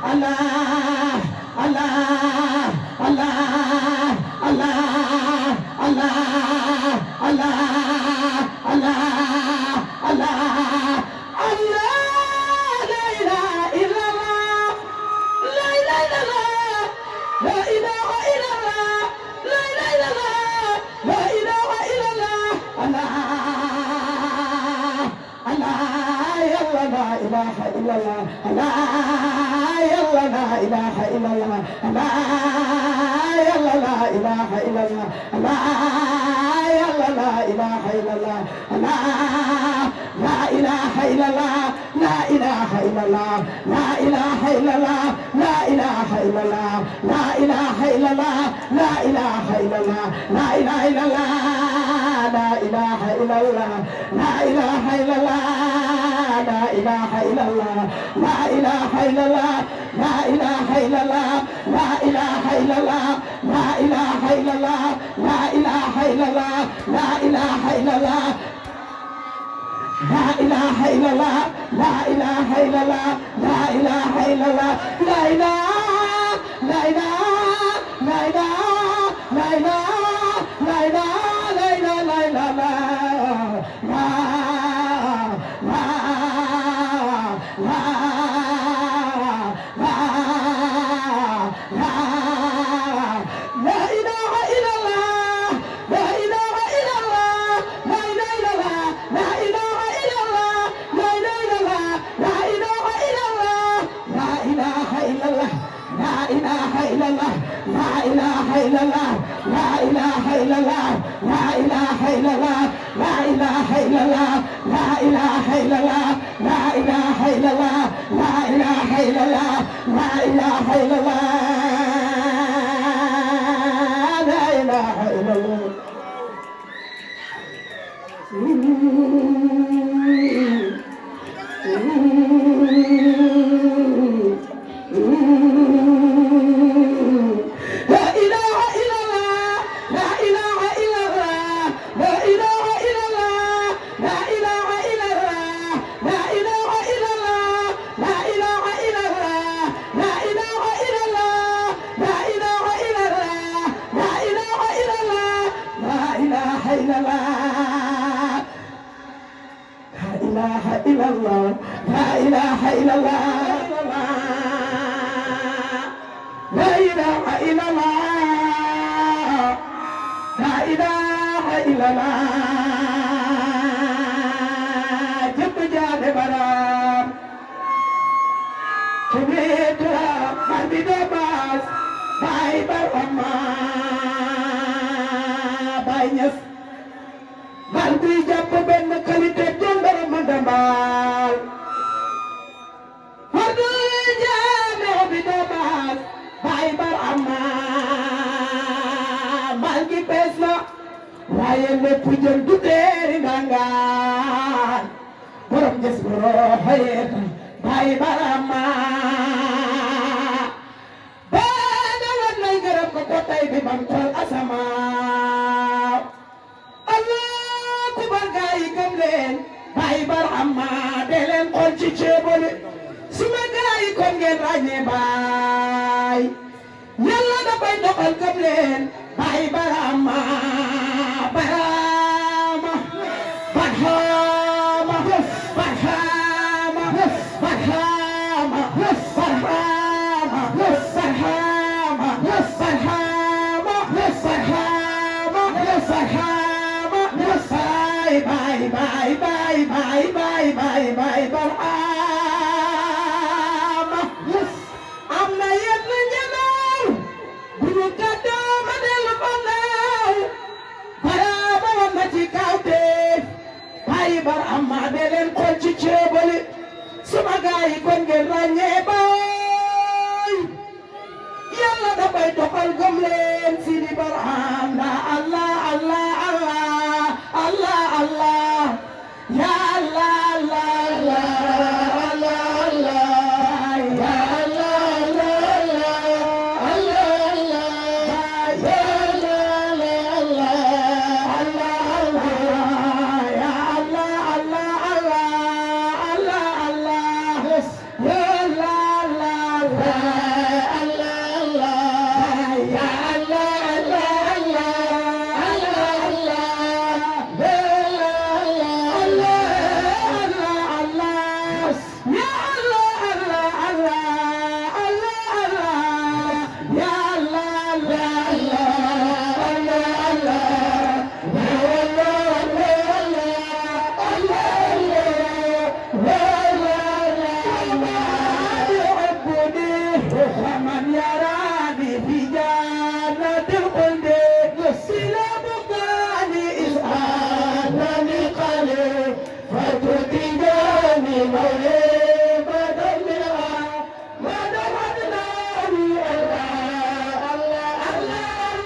Allah, Allah, Allah, Allah, Allah, Allah, Allah, Allah, Allah, la ilaha illallah, la ilaha illallah, la ilaha illallah, la ilaha illallah, la ilaha illallah, Allah, Allah, yalla la ilaha illallah, Allah, yalla la ilaha illallah, Allah, yalla la ilaha illallah, Allah, yalla la ilaha illallah, Allah, la ilaha illallah, la ilaha illallah, la ilaha illallah, la ilaha illallah, la ilaha illallah, la ilaha illallah, la ilaha illallah, la ilaha illallah, la ilaha illallah, la ilaha illallah, la ilaha illallah, la ilaha illallah, la ilaha illallah, la ilaha illallah, la ilaha illallah, la ilaha illallah, لا إله إلا الله لا إله إلا الله لا إله إلا الله لا إله لا إله لا إله لا إله لا إله لا إله لا إله لا إلا الله لا إله إلا الله لا إله إلا الله لا إله إلا الله لا إله إلا الله لا إله إلا الله لا إله إلا الله لا إله إلا الله لا إله إلا الله la la ومن يراني في جنة الخلد سلام قالي إسعادني قليل فتتجاني موهبة منها ما دمتنا بي الله الله الله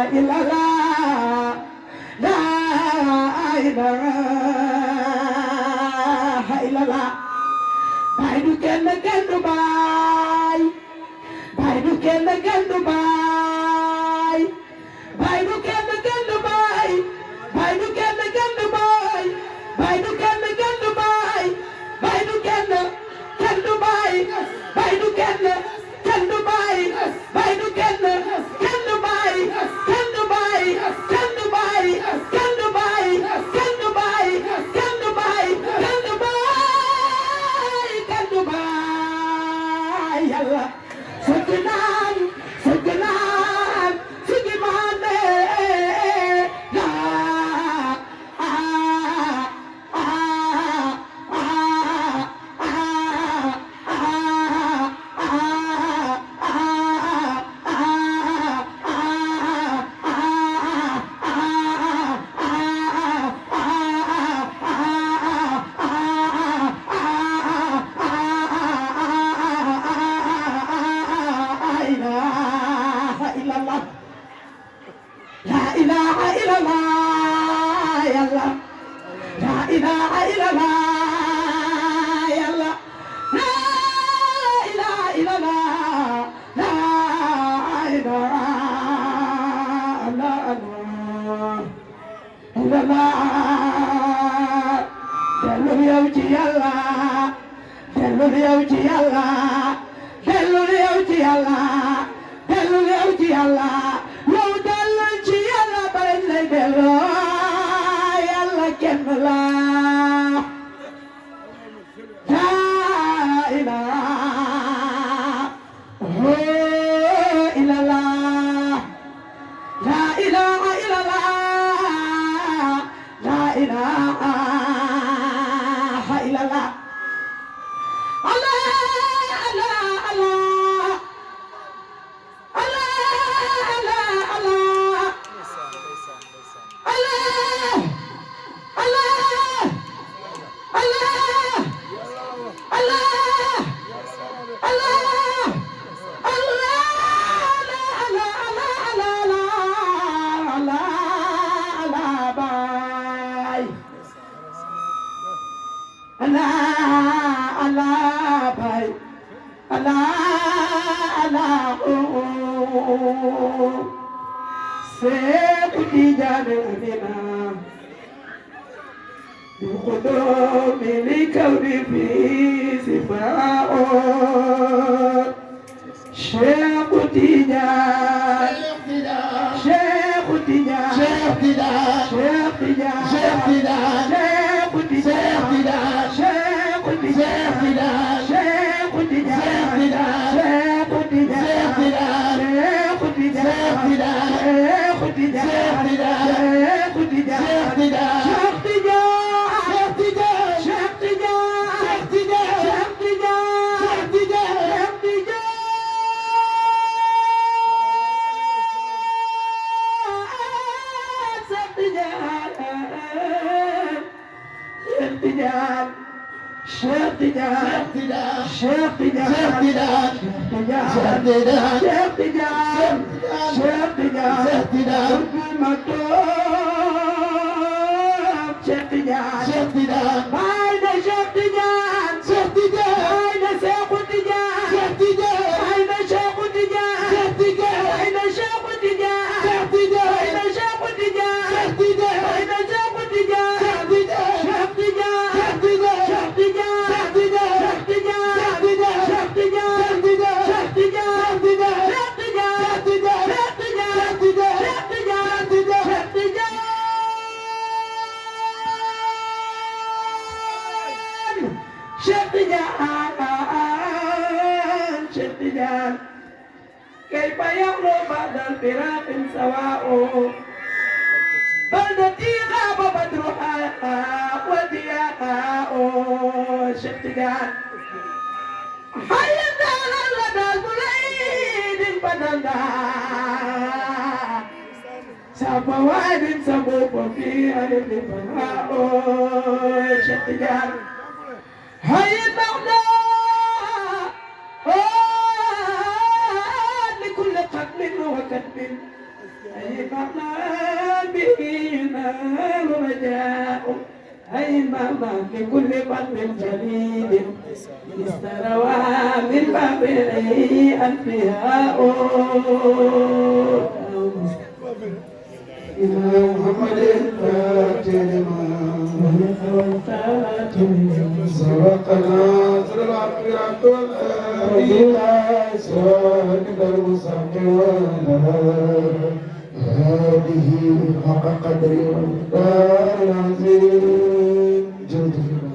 إلا الله لا إله إلا الله باي du kenn kenn du baay baay du kenn kenn du baay baay du kenn kenn du baay baay du kenn kenn du baay baay du kenn kenn du baay baay du kenn kenn du baay baay du kenn kenn du baay baay du kenn kenn du baay kenn du baay kenn du baay kenn du baay kenn du baay kenn du baay kenn du baay kenn du baay yàlla sëgg naan sëgg naan sëgg maane لا إله إلا الله يا الله لا إله إلا الله يا الله لا إله إلا الله لا إله إلا الله دلوا يوجي الله دلوا يوجي الله دلوا يوجي الله دلوا يوجي الله لو دلوا يوجي الله بين دلوا يلا كملا لا إله إلا الله لا إله إلا الله لا إله إلا الله الله سيدي جانبنا بقدوم لكون في سفاء شيخ تيجان شيخ تيجان شيخ تيجان شيخ تيجان شيخ تيجان شيخ تيجان شيخ تيجان شيخ تيجان شيخ Cheikh Tidiane Cheikh Tidiane Cheikh Tidiane Cheikh Tidiane Cheikh Tidiane Cheikh Tidiane Cheikh Tidiane Cheikh Tidiane Bayna Cheikh Tidiane Cheikh Tidiane Bayna Cheikh Tidiane Cheikh Tidiane Bayna Cheikh Tidiane Cheikh Tidiane Bayna Cheikh Tidiane Cheikh Tidiane Bayna Cheikh Tidiane Cheikh Tidiane Bayna Cheikh Tidiane Cheikh Tidiane Cheikh Tidiane كيف يغلو بعد الفراق سواء بلدتي غاب بدرها ودياء Cheikh Tidiane حينا لدى المريد بدلنا سبواد سبوب في أرض بناء Cheikh Tidiane حينا لكل قتل وكتب أينما به ينال رجاء أينما في كل فضل جليل استروى من بابه أنبياء إمام محمد الفاتح سبقنا سرعت برعت والآلة سواك المستقيم هذه حق قدر والدار العظيم جلد